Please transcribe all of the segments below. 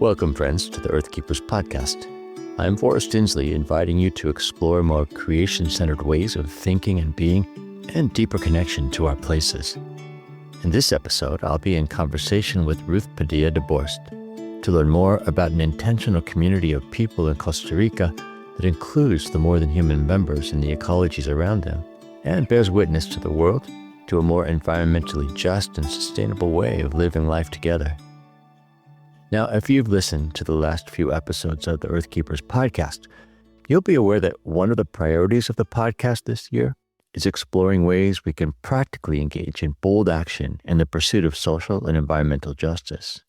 Welcome, friends, to the Earthkeepers podcast. I'm Forrest, Inslee, inviting you to explore more creation-centered ways of thinking and being, and deeper connection to our places. In this episode, I'll be in conversation with Ruth Padilla deBorst to learn more about an intentional community of people in Costa Rica that includes the more than human members in the ecologies around them and bears witness to the world to a more environmentally just and sustainable way of living life together. Now, if you've listened to the last few episodes of the Earthkeepers podcast, you'll be aware that one of the priorities of the podcast this year is exploring ways we can practically engage in bold action in the pursuit of social and environmental justice.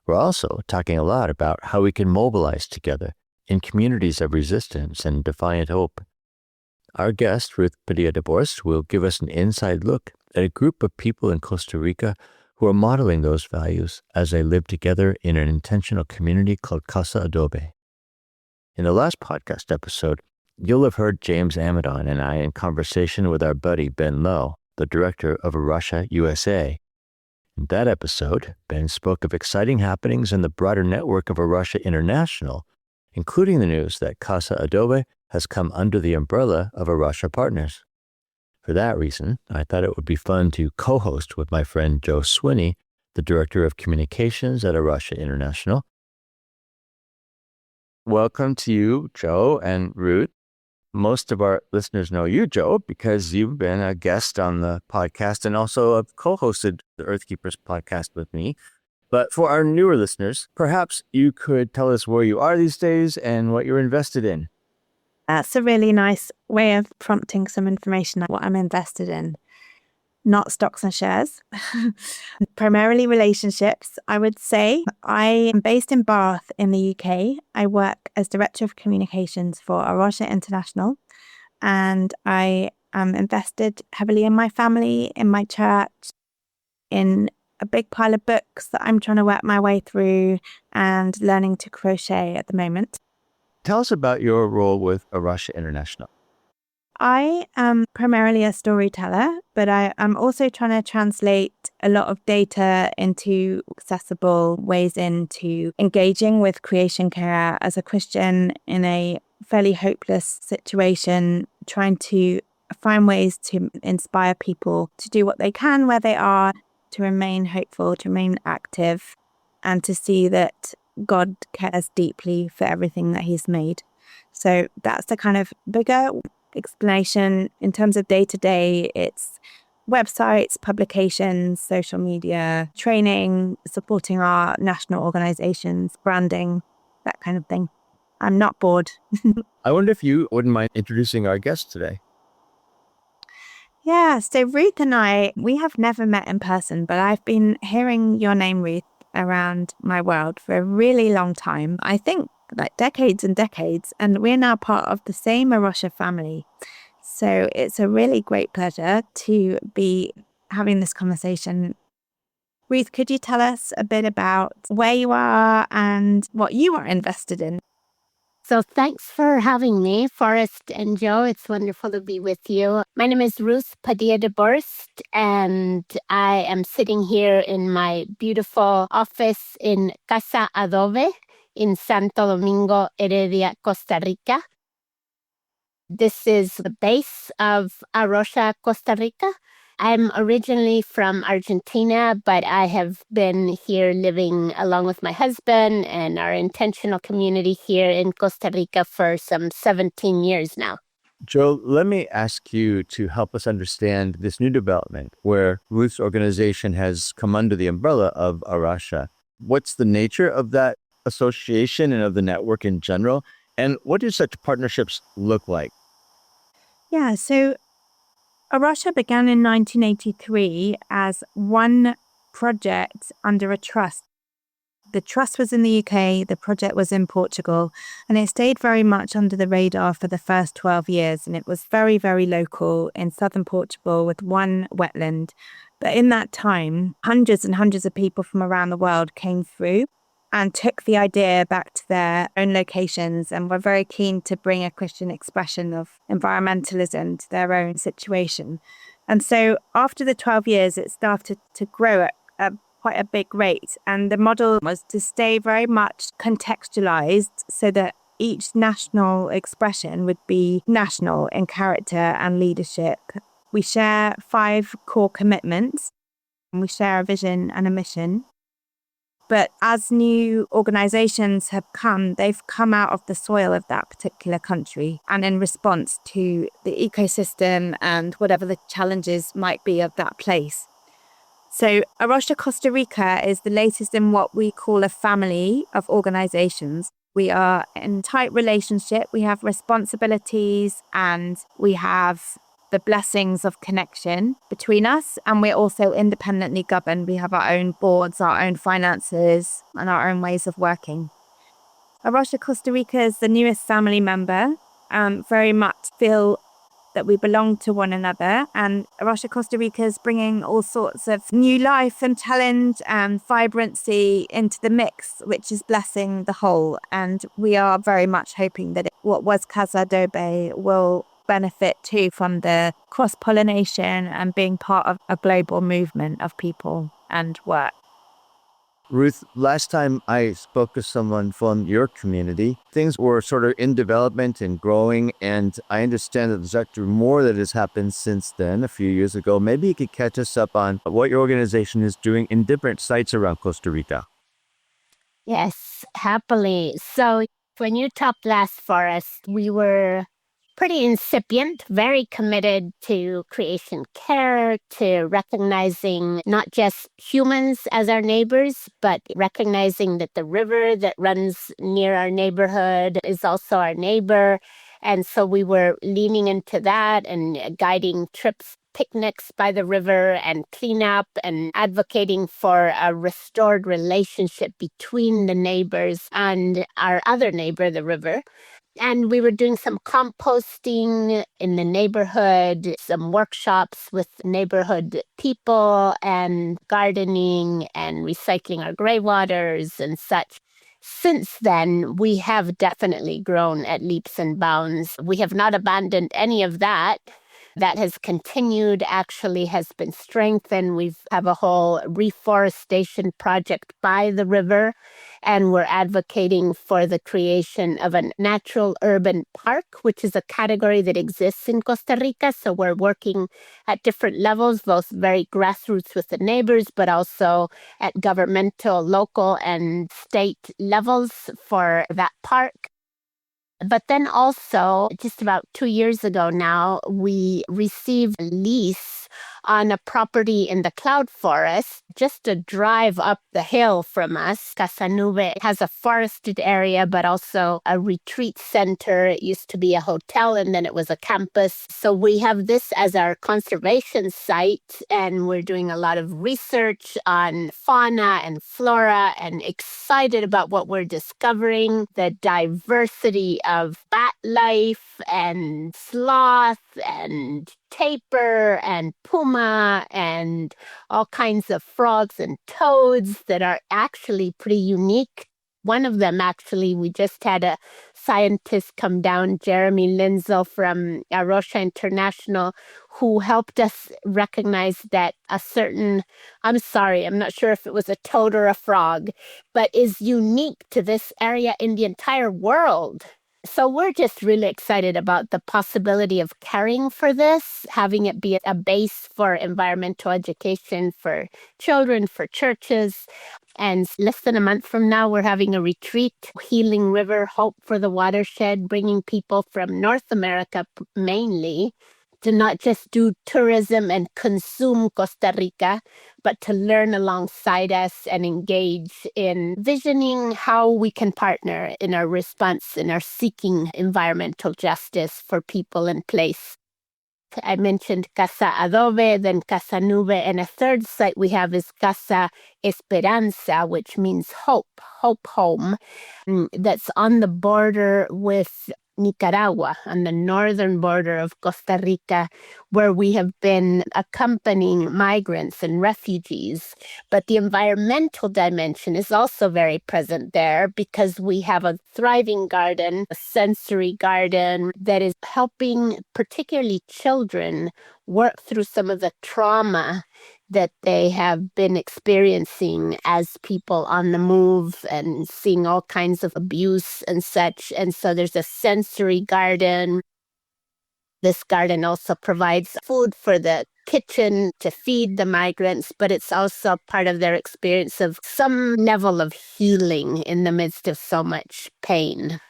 We're also talking a lot about how we can mobilize together in communities of resistance and defiant hope. Our guest, Ruth Padilla deBorst, will give us an inside look at a group of people in Costa Rica who are modeling those values as they live together in an intentional community called Casa Adobe. In the last podcast episode, you'll have heard James Amadon and I in conversation with our buddy Ben Lowe, the director of A Rocha USA. In that episode, Ben spoke of exciting happenings in the broader network of A Rocha International, including the news that Casa Adobe has come under the umbrella of A Rocha Partners. For that reason, I thought it would be fun to co-host with my friend Joe Swinney, the director of communications at A Rocha International. Welcome to you, Joe and Ruth. Most of our listeners know you, Joe, because you've been a guest on the podcast and also have co-hosted the Earthkeepers podcast with me. But for our newer listeners, perhaps you could tell us where you are these days and what you're invested in. That's a really nice way of prompting some information on what I'm invested in. Not stocks and shares, primarily relationships, I would say. I am based in Bath in the UK. I work as Director of Communications for A Rocha International, and I am invested heavily in my family, in my church, in a big pile of books that I'm trying to work my way through and learning to crochet at the moment. Tell us about your role with A Rocha International. I am primarily a storyteller, but I'm also trying to translate a lot of data into accessible ways into engaging with creation care as a Christian in a fairly hopeless situation, trying to find ways to inspire people to do what they can where they are, to remain hopeful, to remain active, and to see that God cares deeply for everything that He's made. So that's the kind of bigger explanation. In terms of day-to-day, it's websites, publications, social media, training, supporting our national organizations, branding, that kind of thing. I'm not bored. I wonder if you wouldn't mind introducing our guest today. Yeah, so Ruth and I, we have never met in person, but I've been hearing your name, Ruth, around my world for a really long time. I think like decades and decades, and we're now part of the same A Rocha family. So it's a really great pleasure to be having this conversation. Ruth, could you tell us a bit about where you are and what you are invested in? So thanks for having me, Forrest and Joe. It's wonderful to be with you. My name is Ruth Padilla deBorst, and I am sitting here in my beautiful office in Casa Adobe in Santo Domingo, Heredia, Costa Rica. This is the base of A Rocha Costa Rica. I'm originally from Argentina, but I have been here living along with my husband and our intentional community here in Costa Rica for some 17 years now. Joe, let me ask you to help us understand this new development where Ruth's organization has come under the umbrella of A Rocha. What's the nature of that association and of the network in general? And what do such partnerships look like? Yeah, so A Rocha began in 1983 as one project under a trust. The trust was in the UK, the project was in Portugal, and it stayed very much under the radar for the first 12 years. And it was very, very local in southern Portugal with one wetland. But in that time, hundreds and hundreds of people from around the world came through and took the idea back to their own locations and were very keen to bring a Christian expression of environmentalism to their own situation. And so after the 12 years, it started to grow at a quite a big rate. And the model was to stay very much contextualized so that each national expression would be national in character and leadership. We share 5 core commitments, and we share a vision and a mission. But as new organizations have come, they've come out of the soil of that particular country and in response to the ecosystem and whatever the challenges might be of that place. So A Rocha Costa Rica is the latest in what we call a family of organizations. We are in tight relationship. We have responsibilities and we have the blessings of connection between us. And we're also independently governed. We have our own boards, our own finances, and our own ways of working. A Rocha Costa Rica is the newest family member, very much feel that we belong to one another. And A Rocha Costa Rica is bringing all sorts of new life and talent and vibrancy into the mix, which is blessing the whole. And we are very much hoping that what was Casa Adobe will benefit too from the cross-pollination and being part of a global movement of people and work. Ruth, last time I spoke to someone from your community, things were sort of in development and growing, and I understand that there's actually more that has happened since then, a few years ago. Maybe you could catch us up on what your organization is doing in different sites around Costa Rica. Yes, happily. So when you talked last, Forrest, we were pretty incipient, very committed to creation care, to recognizing not just humans as our neighbors, but recognizing that the river that runs near our neighborhood is also our neighbor. And so we were leaning into that and guiding trips, picnics by the river and cleanup and advocating for a restored relationship between the neighbors and our other neighbor, the river. And we were doing some composting in the neighborhood, some workshops with neighborhood people, and gardening and recycling our gray waters and such. Since then, we have definitely grown at leaps and bounds. We have not abandoned any of that. That has continued, actually has been strengthened. We have a whole reforestation project by the river, and we're advocating for the creation of a natural urban park, which is a category that exists in Costa Rica. So we're working at different levels, both very grassroots with the neighbors, but also at governmental, local, and state levels for that park. But then also, just about 2 years ago now, we received a lease on a property in the cloud forest, just a drive up the hill from us. Casa Adobe has a forested area, but also a retreat center. It used to be a hotel, and then it was a campus. So we have this as our conservation site, and we're doing a lot of research on fauna and flora, and excited about what we're discovering, the diversity of bat life and sloth and tapir and puma and all kinds of frogs and toads that are actually pretty unique. One of them, actually, we just had a scientist come down, Jeremy Linzel from A Rocha International, who helped us recognize that a certain, I'm sorry, I'm not sure if it was a toad or a frog, but is unique to this area in the entire world. So we're just really excited about the possibility of caring for this, having it be a base for environmental education for children, for churches. And less than a month from now, we're having a retreat, Healing River, Hope for the Watershed, bringing people from North America mainly to not just do tourism and consume Costa Rica, but to learn alongside us and engage in visioning how we can partner in our response, in our seeking environmental justice for people and place. I mentioned Casa Adobe, then Casa Nube, and a third site we have is Casa Esperanza, which means hope home, that's on the border with Nicaragua, on the northern border of Costa Rica, where we have been accompanying migrants and refugees. But the environmental dimension is also very present there because we have a thriving garden, a sensory garden that is helping particularly children work through some of the trauma that they have been experiencing as people on the move and seeing all kinds of abuse and such. And so there's a sensory garden. This garden also provides food for the kitchen to feed the migrants, but it's also part of their experience of some level of healing in the midst of so much pain.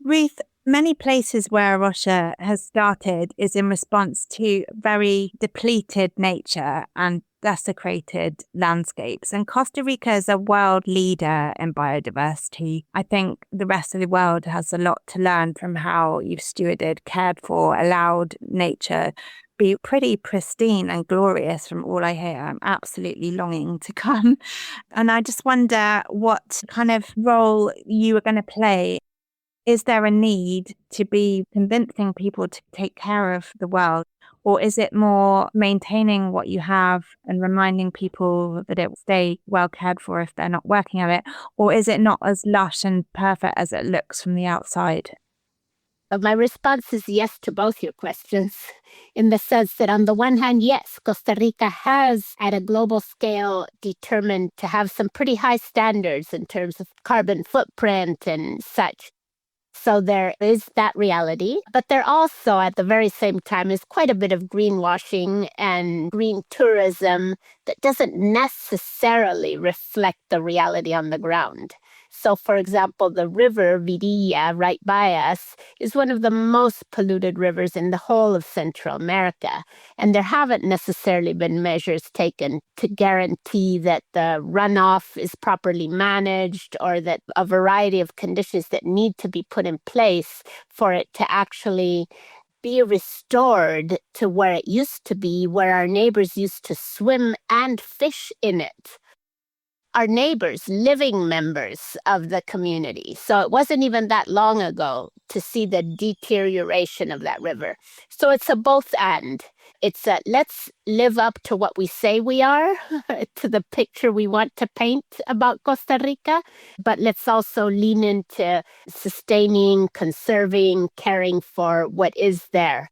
Ruth, many places where A Rocha has started is in response to very depleted nature and desecrated landscapes. And Costa Rica is a world leader in biodiversity. I think the rest of the world has a lot to learn from how you've stewarded, cared for, allowed nature be pretty pristine and glorious from all I hear. I'm absolutely longing to come. And I just wonder what kind of role you are going to play. Is there a need to be convincing people to take care of the world? Or is it more maintaining what you have and reminding people that it will stay well cared for if they're not working at it? Or is it not as lush and perfect as it looks from the outside? My response is yes to both your questions, in the sense that on the one hand, yes, Costa Rica has, at a global scale, determined to have some pretty high standards in terms of carbon footprint and such. So there is that reality, but there also, at the very same time, is quite a bit of greenwashing and green tourism that doesn't necessarily reflect the reality on the ground. So, for example, the river Virilla, right by us, is one of the most polluted rivers in the whole of Central America. And there haven't necessarily been measures taken to guarantee that the runoff is properly managed, or that a variety of conditions that need to be put in place for it to actually be restored to where it used to be, where our neighbors used to swim and fish in it. Our neighbors, living members of the community. So it wasn't even that long ago to see the deterioration of that river. So it's a both and. It's a let's live up to what we say we are, to the picture we want to paint about Costa Rica, but let's also lean into sustaining, conserving, caring for what is there.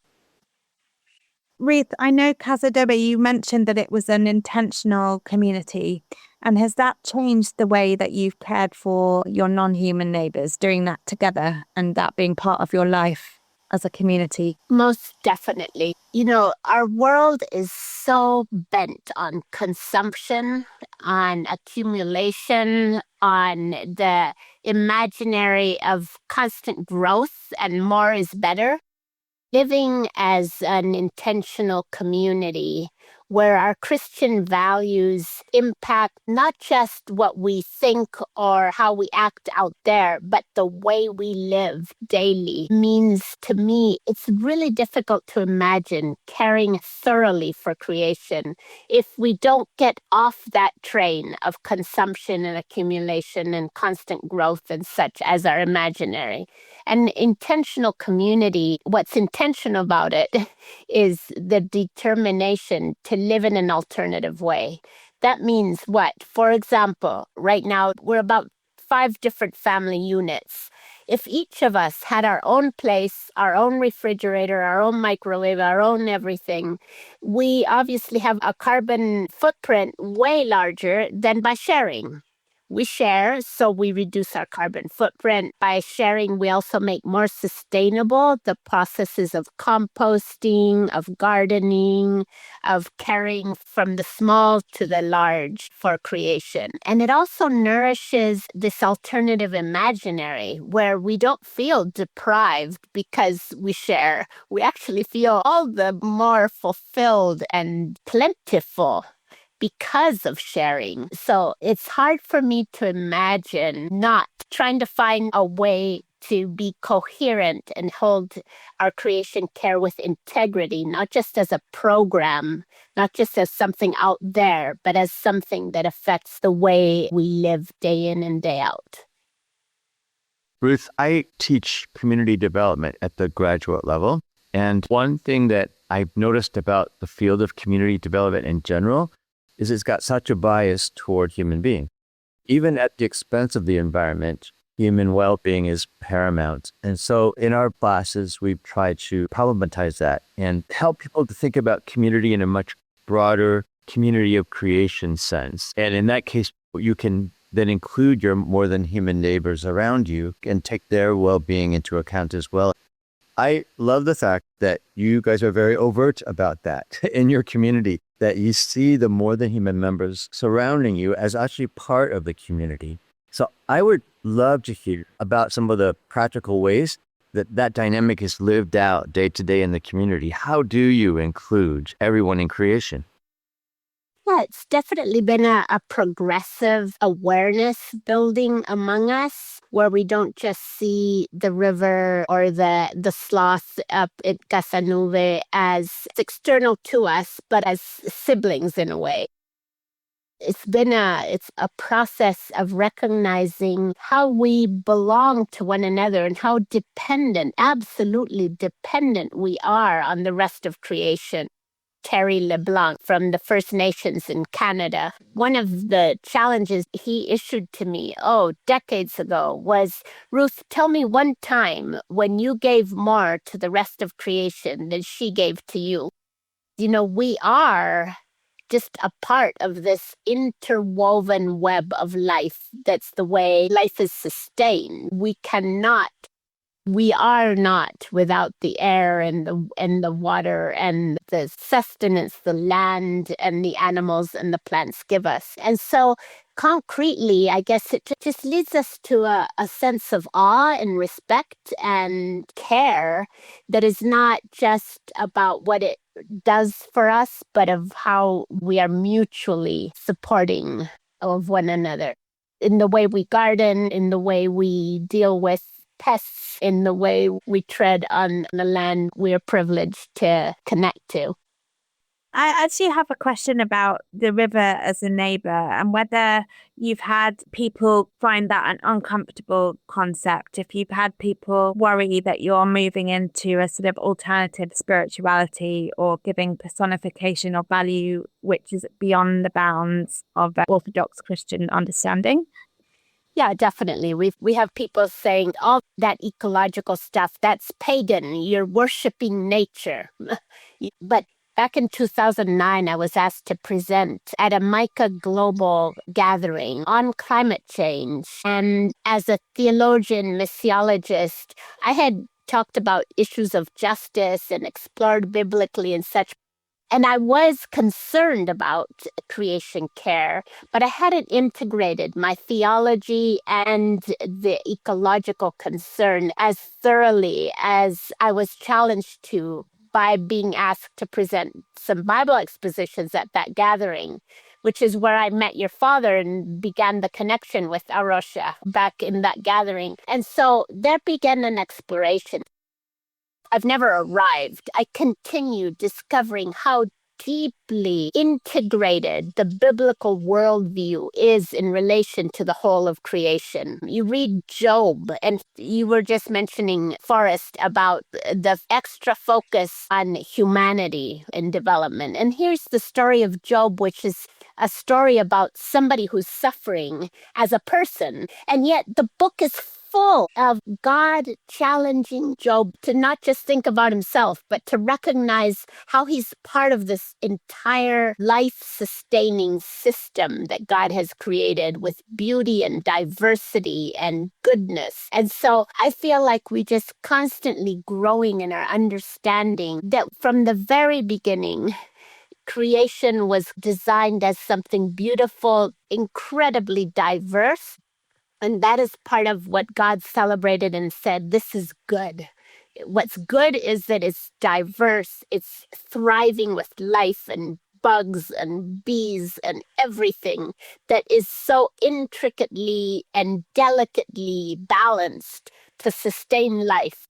Ruth, I know Casa Adobe, you mentioned that it was an intentional community. And has that changed the way that you've cared for your non-human neighbors, doing that together and that being part of your life as a community? Most definitely. You know, our world is so bent on consumption, on accumulation, on the imaginary of constant growth and more is better. Living as an intentional community where our Christian values impact not just what we think or how we act out there, but the way we live daily, means to me it's really difficult to imagine caring thoroughly for creation if we don't get off that train of consumption and accumulation and constant growth and such as our imaginary. An intentional community, what's intentional about it is the determination to live in an alternative way. That means what? For example, right now, we're about 5 different family units. If each of us had our own place, our own refrigerator, our own microwave, our own everything, we obviously have a carbon footprint way larger than by sharing. We share, so we reduce our carbon footprint. By sharing, we also make more sustainable the processes of composting, of gardening, of caring from the small to the large for creation. And it also nourishes this alternative imaginary where we don't feel deprived because we share. We actually feel all the more fulfilled and plentiful because of sharing. So it's hard for me to imagine not trying to find a way to be coherent and hold our creation care with integrity, not just as a program, not just as something out there, but as something that affects the way we live day in and day out. Ruth, I teach community development at the graduate level. And one thing that I've noticed about the field of community development in general is it's got such a bias toward human being. Even at the expense of the environment, human well-being is paramount. And so in our classes, we've tried to problematize that and help people to think about community in a much broader, community of creation sense. And in that case, you can then include your more than human neighbors around you and take their well-being into account as well. I love the fact that you guys are very overt about that in your community, that you see the more than human members surrounding you as actually part of the community. So I would love to hear about some of the practical ways that that dynamic is lived out day to day in the community. How do you include everyone in creation? Yeah, it's definitely been a progressive awareness building among us, where we don't just see the river or the sloth up at Casa Adobe as external to us, but as siblings in a way. It's a process of recognizing how we belong to one another and how dependent, absolutely dependent we are on the rest of creation. Terry LeBlanc from the First Nations in Canada. One of the challenges he issued to me, decades ago, was, Ruth, tell me one time when you gave more to the rest of creation than she gave to you. We are just a part of this interwoven web of life. That's the way life is sustained. We are not without the air and the water and the sustenance the land and the animals and the plants give us. And so concretely, I guess it just leads us to a sense of awe and respect and care that is not just about what it does for us, but of how we are mutually supporting of one another in the way we garden, in the way we deal with pests, in the way we tread on the land we're privileged to connect to. I actually have a question about the river as a neighbor and whether you've had people find that an uncomfortable concept, if you've had people worry that you're moving into a sort of alternative spirituality or giving personification of value which is beyond the bounds of Orthodox Christian understanding. Yeah, definitely. We have people saying all that ecological stuff, that's pagan. You're worshiping nature. But back in 2009, I was asked to present at a MICA Global gathering on climate change. And as a theologian, missiologist, I had talked about issues of justice and explored biblically and such. And I was concerned about creation care, but I hadn't integrated my theology and the ecological concern as thoroughly as I was challenged to by being asked to present some Bible expositions at that gathering, which is where I met your father and began the connection with A Rocha back in that gathering. And so there began an exploration. I've never arrived. I continue discovering how deeply integrated the biblical worldview is in relation to the whole of creation. You read Job, and you were just mentioning, Forrest, about the extra focus on humanity and development. And here's the story of Job, which is a story about somebody who's suffering as a person. And yet the book is full of God challenging Job to not just think about himself, but to recognize how he's part of this entire life-sustaining system that God has created with beauty and diversity and goodness. And so I feel like we just constantly growing in our understanding that from the very beginning, creation was designed as something beautiful, incredibly diverse. And that is part of what God celebrated and said, this is good. What's good is that it's diverse, it's thriving with life and bugs and bees and everything that is so intricately and delicately balanced to sustain life.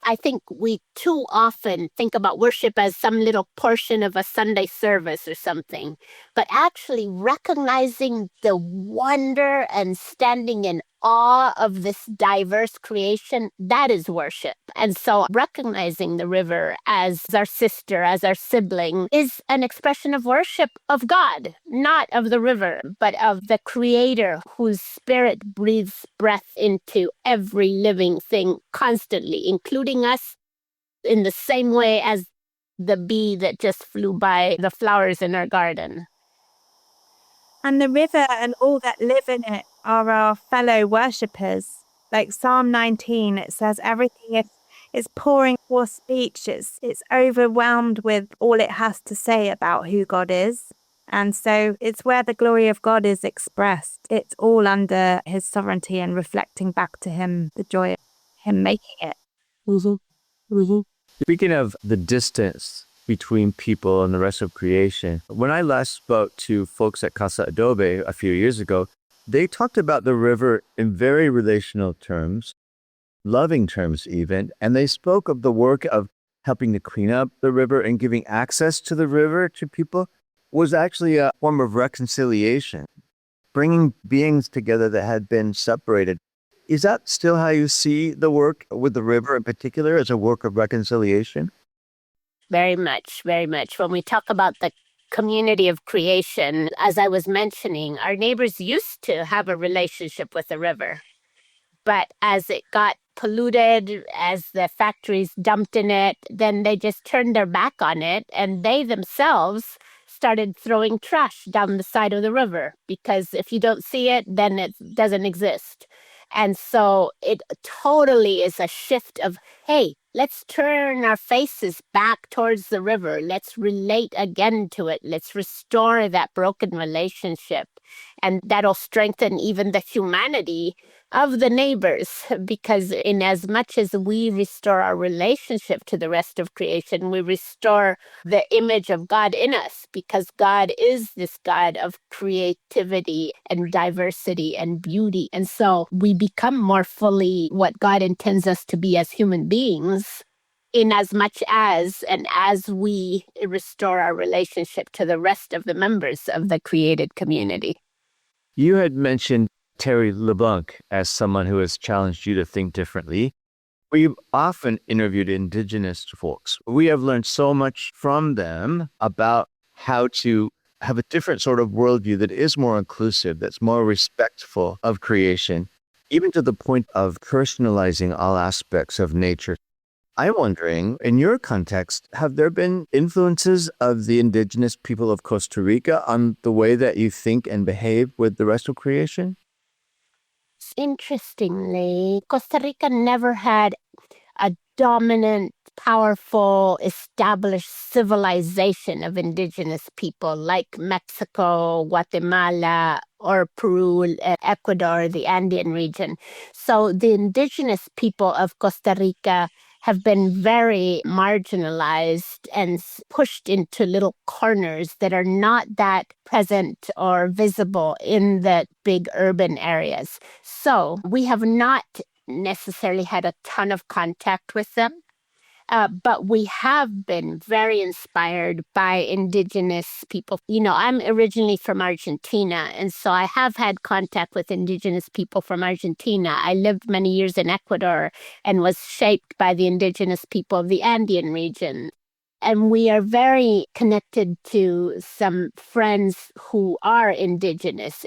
I think we too often think about worship as some little portion of a Sunday service or something, but actually recognizing the wonder and standing in awe of this diverse creation, that is worship. And so recognizing the river as our sister, as our sibling, is an expression of worship of God, not of the river, but of the Creator whose spirit breathes breath into every living thing constantly, including us in the same way as the bee that just flew by the flowers in our garden. And the river and all that live in it are our fellow worshippers. Like Psalm 19, it says everything is pouring forth speech. It's overwhelmed with all it has to say about who God is. And so it's where the glory of God is expressed. It's all under his sovereignty and reflecting back to him the joy of him making it. Speaking of the distance between people and the rest of creation, when I last spoke to folks at Casa Adobe a few years ago, they talked about the river in very relational terms, loving terms even, and they spoke of the work of helping to clean up the river and giving access to the river to people was actually a form of reconciliation, bringing beings together that had been separated. Is that still how you see the work with the river in particular, as a work of reconciliation? Very much, very much. When we talk about the community of creation, as I was mentioning, our neighbors used to have a relationship with the river. But as it got polluted, as the factories dumped in it, then they just turned their back on it, and they themselves started throwing trash down the side of the river, because if you don't see it, then it doesn't exist. And so it totally is a shift of, hey, let's turn our faces back towards the river. Let's relate again to it. Let's restore that broken relationship. And that'll strengthen even the humanity of the neighbors, because in as much as we restore our relationship to the rest of creation, we restore the image of God in us, because God is this God of creativity and diversity and beauty. And so we become more fully what God intends us to be as human beings, in as much as and as we restore our relationship to the rest of the members of the created community. You had mentioned Terry LeBlanc as someone who has challenged you to think differently. We've often interviewed Indigenous folks. We have learned so much from them about how to have a different sort of worldview that is more inclusive, that's more respectful of creation, even to the point of personalizing all aspects of nature. I'm wondering, in your context, have there been influences of the indigenous people of Costa Rica on the way that you think and behave with the rest of creation? Interestingly, Costa Rica never had a dominant, powerful, established civilization of indigenous people like Mexico, Guatemala, or Peru, Ecuador, the Andean region. So the indigenous people of Costa Rica have been very marginalized and pushed into little corners that are not that present or visible in the big urban areas. So we have not necessarily had a ton of contact with them. But we have been very inspired by indigenous people. You know, I'm originally from Argentina, and so I have had contact with indigenous people from Argentina. I lived many years in Ecuador and was shaped by the indigenous people of the Andean region. And we are very connected to some friends who are indigenous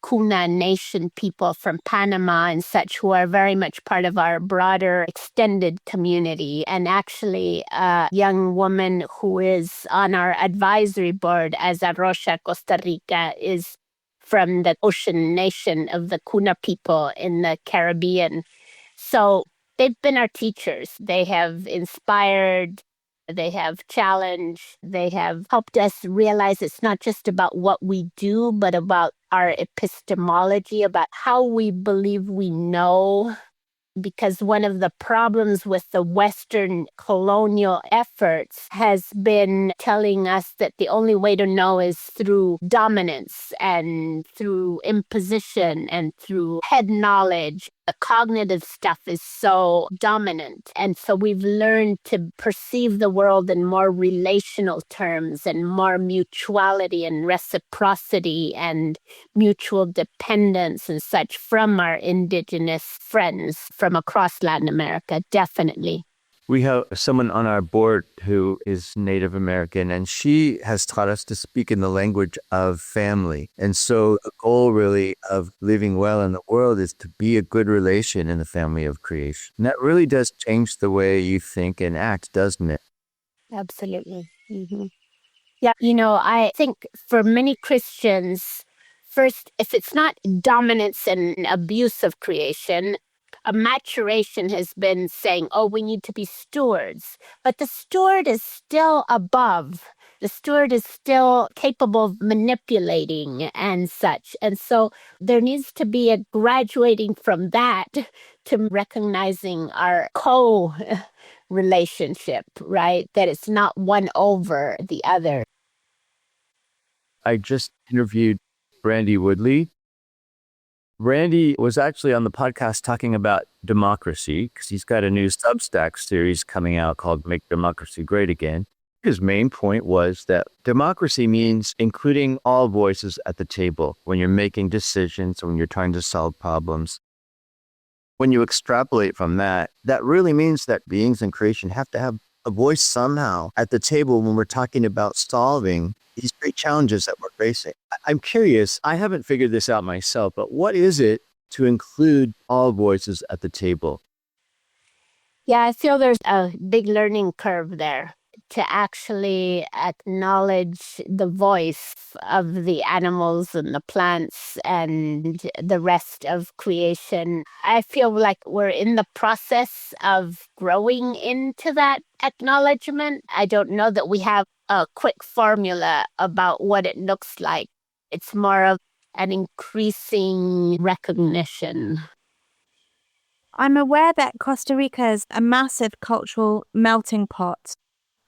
Kuna Nation people from Panama and such, who are very much part of our broader extended community. And actually, a young woman who is on our advisory board as A Rocha Costa Rica is from the Ocean Nation of the Kuna people in the Caribbean. So they've been our teachers. They have inspired, they have challenged, they have helped us realize it's not just about what we do, but about our epistemology, about how we believe we know. Because one of the problems with the Western colonial efforts has been telling us that the only way to know is through dominance and through imposition and through head knowledge. The cognitive stuff is so dominant. And so we've learned to perceive the world in more relational terms and more mutuality and reciprocity and mutual dependence and such from our indigenous friends from across Latin America, definitely. We have someone on our board who is Native American, and she has taught us to speak in the language of family. And so the goal really of living well in the world is to be a good relation in the family of creation. And that really does change the way you think and act, doesn't it? Absolutely. Yeah, I think for many Christians, first, if it's not dominance and abuse of creation, a maturation has been saying, oh, we need to be stewards. But the steward is still above. The steward is still capable of manipulating and such. And so there needs to be a graduating from that to recognizing our relationship, right? That it's not one over the other. I just interviewed Brandy Woodley. Randy was actually on the podcast talking about democracy because he's got a new Substack series coming out called Make Democracy Great Again. His main point was that democracy means including all voices at the table when you're making decisions, when you're trying to solve problems. When you extrapolate from that, that really means that beings in creation have to have a voice somehow at the table when we're talking about solving these great challenges that we're facing. I'm curious, I haven't figured this out myself, but what is it to include all voices at the table? Yeah, I feel there's a big learning curve there to actually acknowledge the voice of the animals and the plants and the rest of creation. I feel like we're in the process of growing into that acknowledgement. I don't know that we have a quick formula about what it looks like. It's more of an increasing recognition. I'm aware that Costa Rica is a massive cultural melting pot.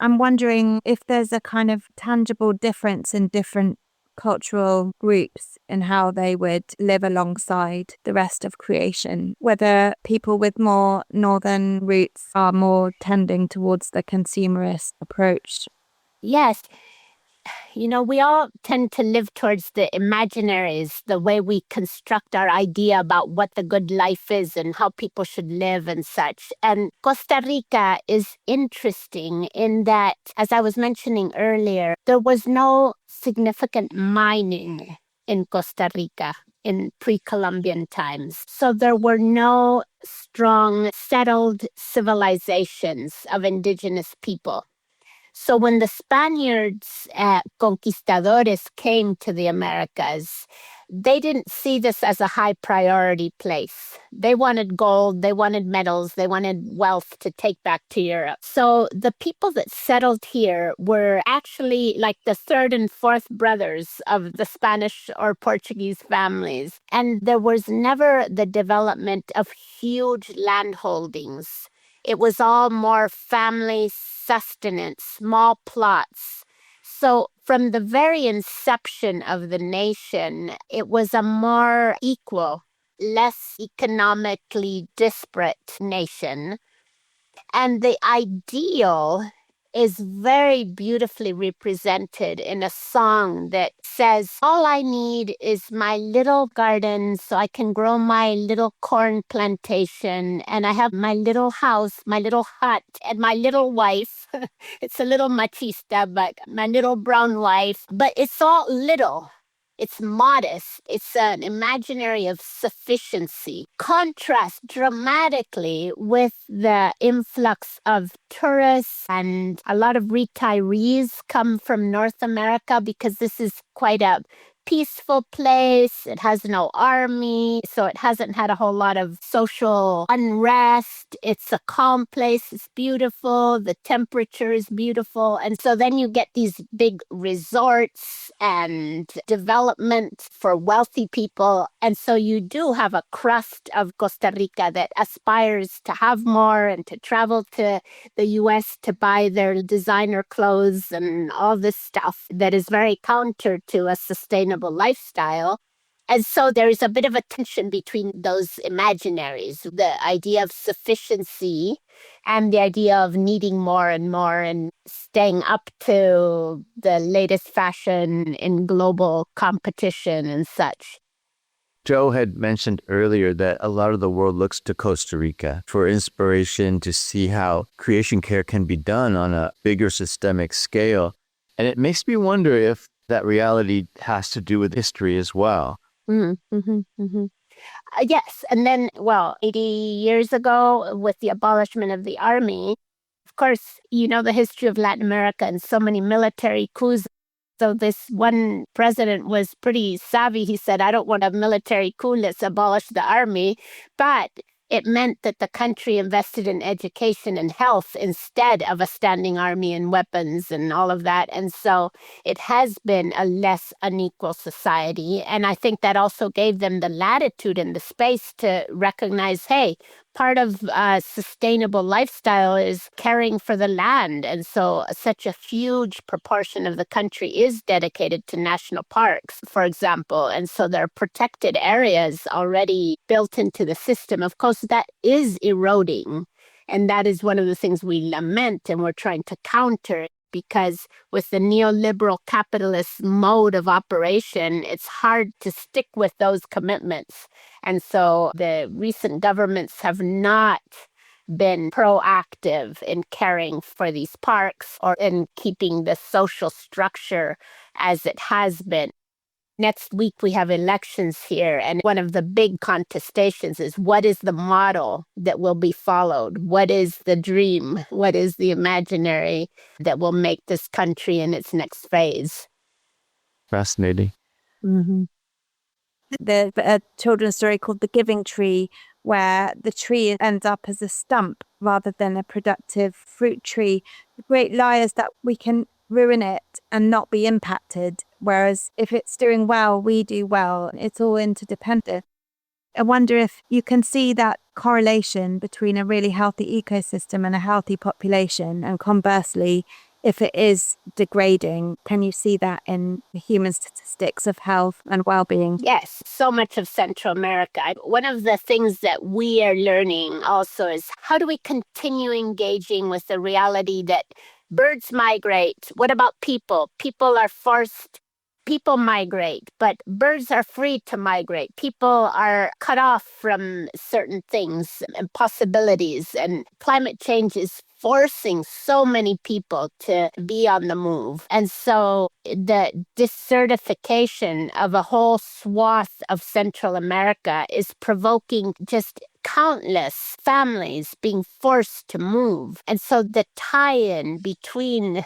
I'm wondering if there's a kind of tangible difference in different cultural groups in how they would live alongside the rest of creation, whether people with more northern roots are more tending towards the consumerist approach. Yes. We all tend to live towards the imaginaries, the way we construct our idea about what the good life is and how people should live and such. And Costa Rica is interesting in that, as I was mentioning earlier, there was no significant mining in Costa Rica in pre-Columbian times. So there were no strong, settled civilizations of indigenous people. So when the Spaniards, conquistadores, came to the Americas, they didn't see this as a high priority place. They wanted gold, they wanted metals, they wanted wealth to take back to Europe. So the people that settled here were actually like the third and fourth brothers of the Spanish or Portuguese families. And there was never the development of huge land holdings. It was all more family sustenance, small plots. So from the very inception of the nation, it was a more equal, less economically disparate nation. And the ideal is very beautifully represented in a song that says, all I need is my little garden so I can grow my little corn plantation, and I have my little house, my little hut, and my little wife. It's a little machista, but my little brown wife. But it's all little. It's modest. It's an imaginary of sufficiency. Contrast dramatically with the influx of tourists, and a lot of retirees come from North America because this is quite a peaceful place. It has no army, so it hasn't had a whole lot of social unrest. It's a calm place. It's beautiful. The temperature is beautiful. And so then you get these big resorts and development for wealthy people. And so you do have a crust of Costa Rica that aspires to have more and to travel to the US to buy their designer clothes and all this stuff that is very counter to a sustainable lifestyle. And so there is a bit of a tension between those imaginaries, the idea of sufficiency and the idea of needing more and more and staying up to the latest fashion in global competition and such. Joe had mentioned earlier that a lot of the world looks to Costa Rica for inspiration to see how creation care can be done on a bigger systemic scale. And it makes me wonder if that reality has to do with history as well. Yes. And then, 80 years ago, with the abolishment of the army, course, you know the history of Latin America and so many military coups. So this one president was pretty savvy. He said, I don't want a military coup, let's abolish the army. But it meant that the country invested in education and health instead of a standing army and weapons and all of that. And so it has been a less unequal society. And I think that also gave them the latitude and the space to recognize, hey, part of sustainable lifestyle is caring for the land. And so such a huge proportion of the country is dedicated to national parks, for example. And so there are protected areas already built into the system. Of course, that is eroding. And that is one of the things we lament and we're trying to counter. Because with the neoliberal capitalist mode of operation, it's hard to stick with those commitments. And so the recent governments have not been proactive in caring for these parks or in keeping the social structure as it has been. Next week, we have elections here, and one of the big contestations is what is the model that will be followed? What is the dream? What is the imaginary that will make this country in its next phase? Fascinating. Mm-hmm. There's a children's story called The Giving Tree, where the tree ends up as a stump rather than a productive fruit tree. The great lie is that we can ruin it and not be impacted. Whereas if it's doing well, we do well. It's all interdependent. I wonder if you can see that correlation between a really healthy ecosystem and a healthy population. And conversely, if it is degrading, can you see that in the human statistics of health and well-being? Yes, so much of Central America. One of the things that we are learning also is how do we continue engaging with the reality that birds migrate? What about people? People are forced. People migrate, but birds are free to migrate. People are cut off from certain things and possibilities, and climate change is forcing so many people to be on the move. And so the desertification of a whole swath of Central America is provoking just countless families being forced to move. And so the tie-in between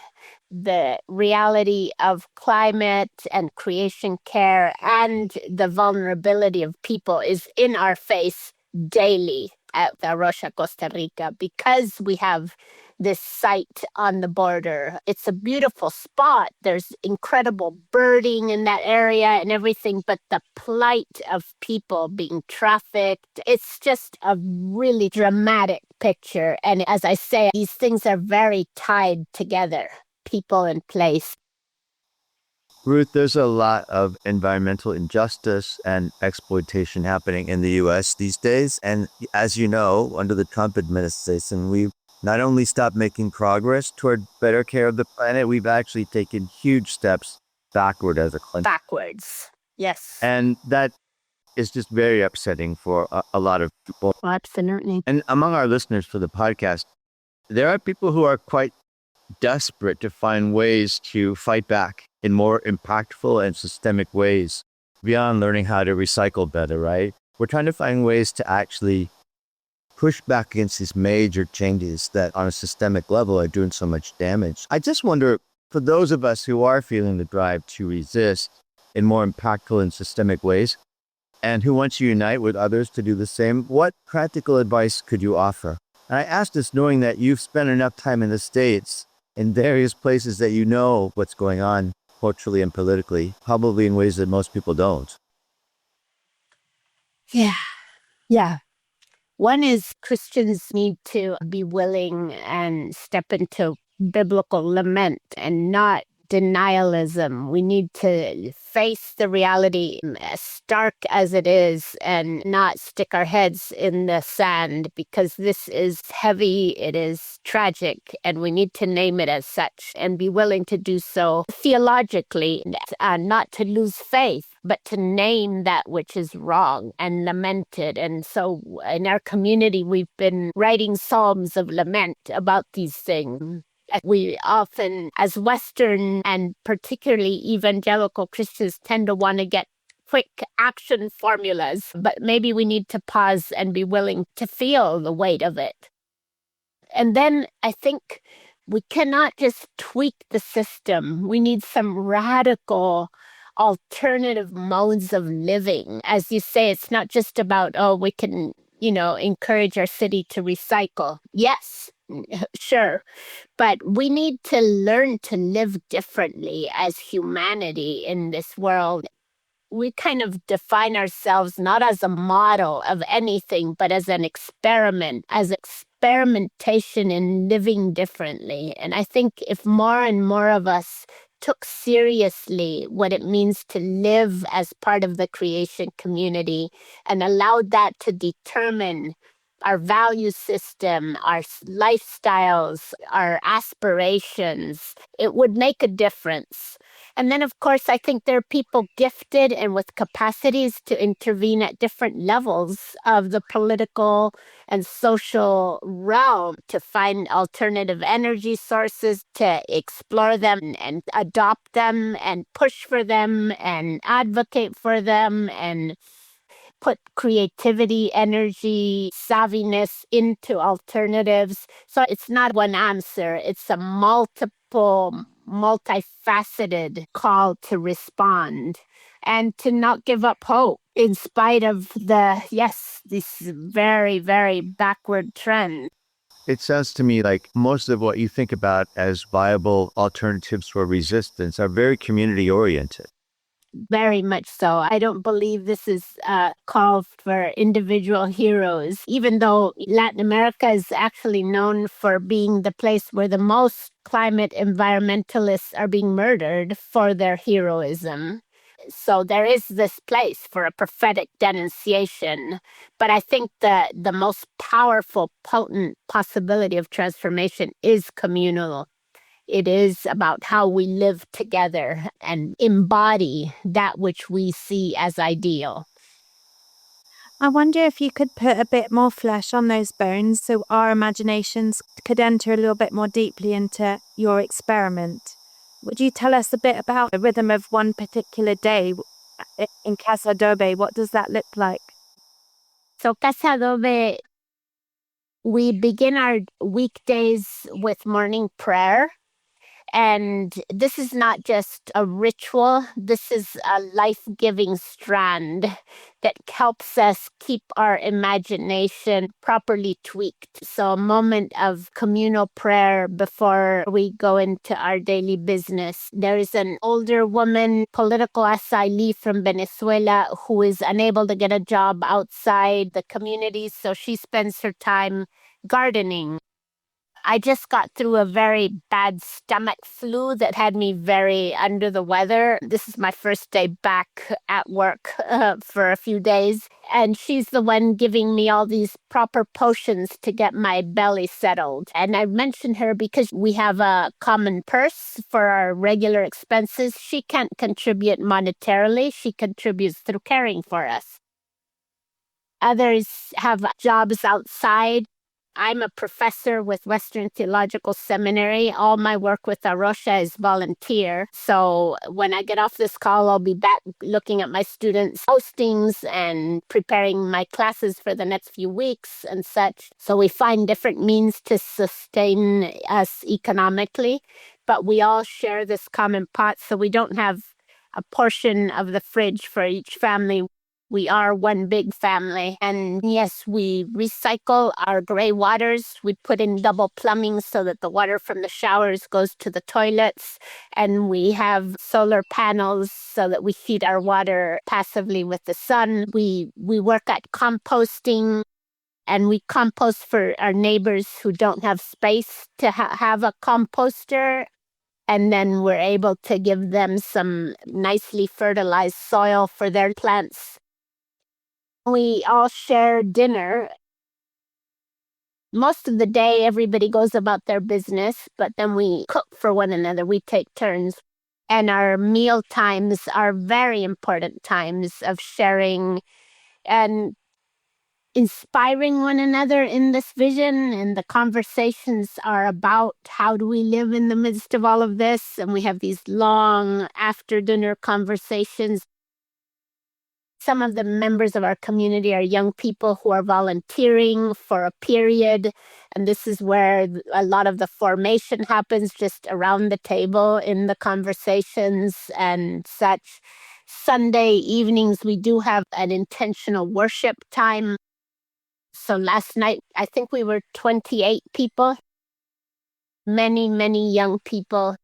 the reality of climate and creation care and the vulnerability of people is in our face daily at A Rocha Costa Rica because we have this site on the border. It's a beautiful spot. There's incredible birding in that area and everything, but the plight of people being trafficked, it's just a really dramatic picture. And as I say, these things are very tied together, people and place. Ruth, there's a lot of environmental injustice and exploitation happening in the U.S. these days. And as you know, under the Trump administration, we've not only stopped making progress toward better care of the planet, we've actually taken huge steps backward as a country. Backwards, yes. And that is just very upsetting for a lot of people. Absolutely. And among our listeners for the podcast, there are people who are quite desperate to find ways to fight back in more impactful and systemic ways beyond learning how to recycle better, right? We're trying to find ways to actually push back against these major changes that on a systemic level are doing so much damage. I just wonder, for those of us who are feeling the drive to resist in more impactful and systemic ways, and who want to unite with others to do the same, what practical advice could you offer? And I ask this knowing that you've spent enough time in the States, in various places that you know what's going on culturally and politically, probably in ways that most people don't. Yeah. One is Christians need to be willing and step into biblical lament and not denialism. We need to face the reality as stark as it is and not stick our heads in the sand because this is heavy, it is tragic, and we need to name it as such and be willing to do so theologically, not to lose faith, but to name that which is wrong and lament it. And so in our community, we've been writing psalms of lament about these things. We often, as Western and particularly evangelical Christians, tend to want to get quick action formulas, but maybe we need to pause and be willing to feel the weight of it. And then I think we cannot just tweak the system. We need some radical alternative modes of living. As you say, it's not just about, oh, we can, encourage our city to recycle. Yes, sure. But we need to learn to live differently as humanity in this world. We kind of define ourselves not as a model of anything, but as an experiment, as experimentation in living differently. And I think if more and more of us took seriously what it means to live as part of the creation community and allowed that to determine our value system, our lifestyles, our aspirations, it would make a difference. And then, of course, I think there are people gifted and with capacities to intervene at different levels of the political and social realm to find alternative energy sources, to explore them and adopt them and push for them and advocate for them and put creativity, energy, savviness into alternatives. So it's not one answer, it's a multifaceted call to respond and to not give up hope in spite of this very, very backward trend. It sounds to me like most of what you think about as viable alternatives for resistance are very community oriented. Very much so. I don't believe this is a call for individual heroes, even though Latin America is actually known for being the place where the most climate environmentalists are being murdered for their heroism. So there is this place for a prophetic denunciation. But I think that the most powerful, potent possibility of transformation is communal. It is about how we live together and embody that which we see as ideal. I wonder if you could put a bit more flesh on those bones so our imaginations could enter a little bit more deeply into your experiment. Would you tell us a bit about the rhythm of one particular day in Casa Adobe? What does that look like? So Casa Adobe, we begin our weekdays with morning prayer. And this is not just a ritual, this is a life-giving strand that helps us keep our imagination properly tweaked. So a moment of communal prayer before we go into our daily business. There is an older woman, political asylee from Venezuela, who is unable to get a job outside the community, so she spends her time gardening. I just got through a very bad stomach flu that had me very under the weather. This is my first day back at work for a few days. And she's the one giving me all these proper potions to get my belly settled. And I mentioned her because we have a common purse for our regular expenses. She can't contribute monetarily. She contributes through caring for us. Others have jobs outside. I'm a professor with Western Theological Seminary. All my work with A Rocha is volunteer. So when I get off this call, I'll be back looking at my students' postings and preparing my classes for the next few weeks and such. So we find different means to sustain us economically, but we all share this common pot, so we don't have a portion of the fridge for each family. We are one big family. And yes, we recycle our gray waters. We put in double plumbing so that the water from the showers goes to the toilets. And we have solar panels so that we heat our water passively with the sun. We work at composting. And we compost for our neighbors who don't have space to have a composter. And then we're able to give them some nicely fertilized soil for their plants. We all share dinner. Most of the day, everybody goes about their business, but then we cook for one another. We take turns. And our meal times are very important times of sharing and inspiring one another in this vision. And the conversations are about how do we live in the midst of all of this. And we have these long after dinner conversations. Some of the members of our community are young people who are volunteering for a period And this is where a lot of the formation happens, just around the table in the conversations and such. Sunday evenings, we do have an intentional worship time. So last night, I think we were 28 people, many, many young people.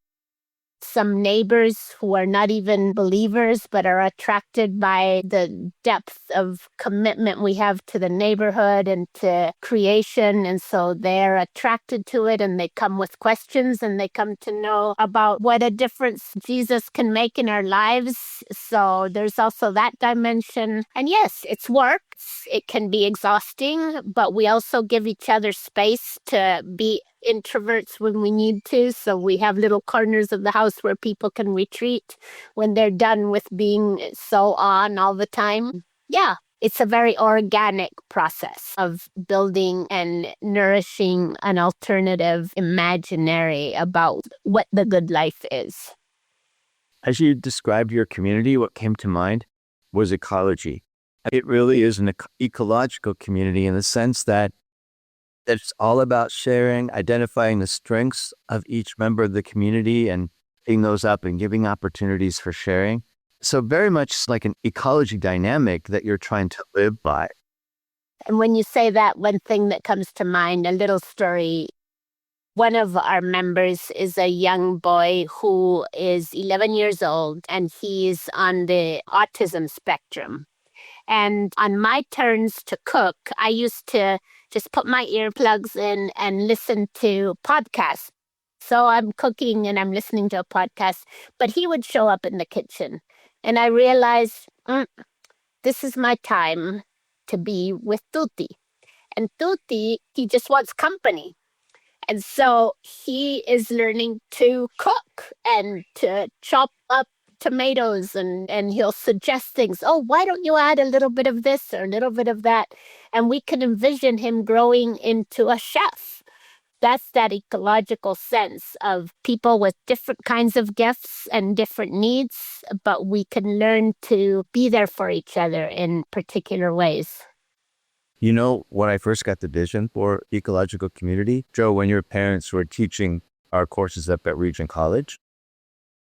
Some neighbors who are not even believers, but are attracted by the depth of commitment we have to the neighborhood and to creation. And so they're attracted to it, and they come with questions, and they come to know about what a difference Jesus can make in our lives. So there's also that dimension. And yes, it's work. It can be exhausting, but we also give each other space to be introverts when we need to. So we have little corners of the house where people can retreat when they're done with being so on all the time. Yeah, it's a very organic process of building and nourishing an alternative imaginary about what the good life is. As you described your community, what came to mind was ecology. It really is an ecological community in the sense that it's all about sharing, identifying the strengths of each member of the community and picking those up and giving opportunities for sharing. So very much like an ecology dynamic that you're trying to live by. And when you say that, one thing that comes to mind, a little story. One of our members is a young boy who is 11 years old, and he's on the autism spectrum. And on my turns to cook, I used to just put my earplugs in and listen to podcasts. So I'm cooking and I'm listening to a podcast, but he would show up in the kitchen. And I realized, this is my time to be with Tuti. And Tuti, he just wants company. And so he is learning to cook and to chop up tomatoes, and he'll suggest things. Oh, why don't you add a little bit of this or a little bit of that? And we can envision him growing into a chef. That's that ecological sense of people with different kinds of gifts and different needs, but we can learn to be there for each other in particular ways. You know, when I first got the vision for ecological community, Joe, when your parents were teaching our courses up at Regent College,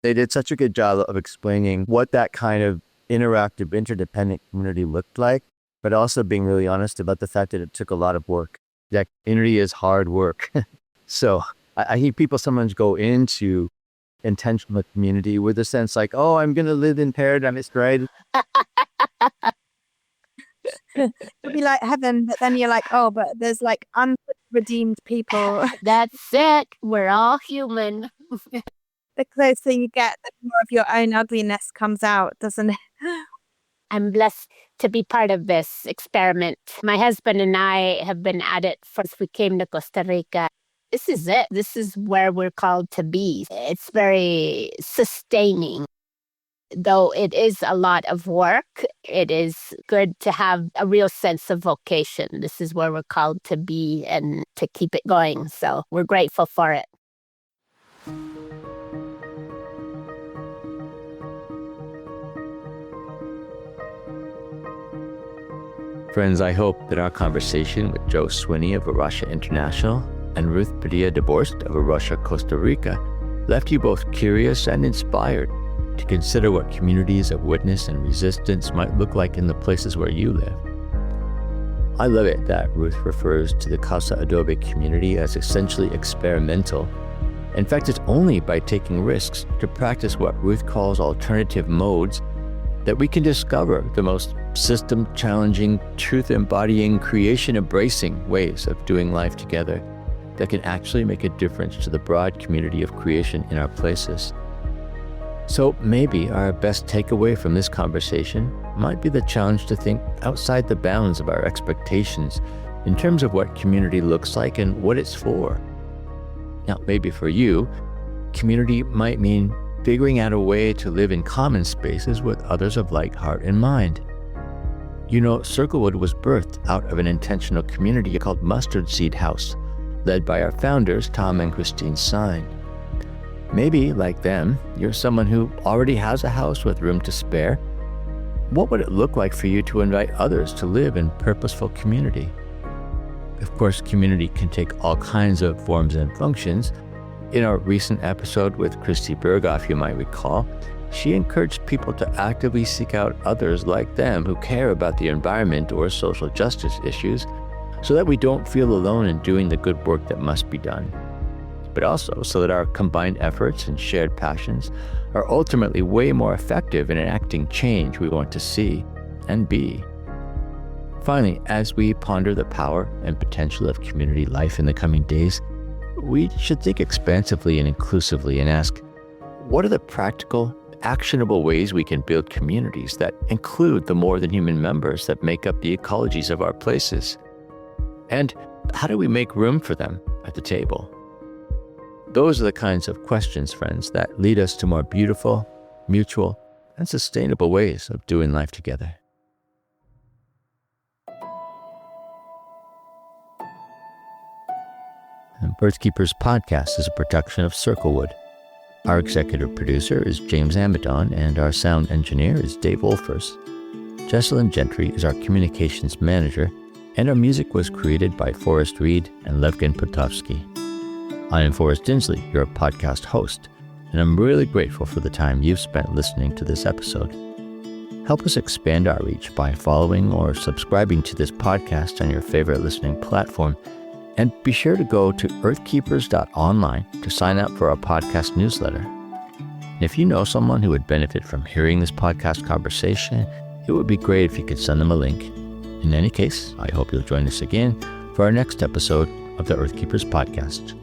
they did such a good job of explaining what that kind of interactive, interdependent community looked like, but also being really honest about the fact that it took a lot of work. That community is hard work. So I think people sometimes go into intentional community with a sense like, oh, I'm going to live in paradise, right? It'll be like heaven, but then you're like, oh, but there's like unredeemed people. That's it. We're all human. The closer you get, the more of your own ugliness comes out, doesn't it? I'm blessed to be part of this experiment. My husband and I have been at it since we came to Costa Rica. This is it. This is where we're called to be. It's very sustaining. Though it is a lot of work, it is good to have a real sense of vocation. This is where we're called to be and to keep it going. So we're grateful for it. Friends, I hope that our conversation with Joe Swinney of A Rocha International and Ruth Padilla deBorst of A Rocha Costa Rica left you both curious and inspired to consider what communities of witness and resistance might look like in the places where you live. I love it that Ruth refers to the Casa Adobe community as essentially experimental. In fact, it's only by taking risks to practice what Ruth calls alternative modes that we can discover the most system-challenging, truth-embodying, creation-embracing ways of doing life together that can actually make a difference to the broad community of creation in our places. So maybe our best takeaway from this conversation might be the challenge to think outside the bounds of our expectations in terms of what community looks like and what it's for. Now, maybe for you, community might mean figuring out a way to live in common spaces with others of like heart and mind. You know, Circlewood was birthed out of an intentional community called Mustard Seed House, led by our founders, Tom and Christine Sine. Maybe, like them, you're someone who already has a house with room to spare. What would it look like for you to invite others to live in purposeful community? Of course, community can take all kinds of forms and functions. In our recent episode with Christy Berghoff, you might recall, she encouraged people to actively seek out others like them who care about the environment or social justice issues so that we don't feel alone in doing the good work that must be done, but also so that our combined efforts and shared passions are ultimately way more effective in enacting change we want to see and be. Finally, as we ponder the power and potential of community life in the coming days, we should think expansively and inclusively and ask, what are the practical, actionable ways we can build communities that include the more than human members that make up the ecologies of our places? And how do we make room for them at the table? Those are the kinds of questions, friends, that lead us to more beautiful, mutual, and sustainable ways of doing life together. And Birthkeepers Podcast is a production of Circlewood. Our executive producer is James Amidon, and our sound engineer is Dave Wolfers. Jesselyn Gentry is our communications manager, and our music was created by Forrest Reed and Levgen Potovsky. I am Forrest Inslee, your podcast host, and I'm really grateful for the time you've spent listening to this episode. Help us expand our reach by following or subscribing to this podcast on your favorite listening platform, and be sure to go to earthkeepers.online to sign up for our podcast newsletter. And if you know someone who would benefit from hearing this podcast conversation, it would be great if you could send them a link. In any case, I hope you'll join us again for our next episode of the Earthkeepers Podcast.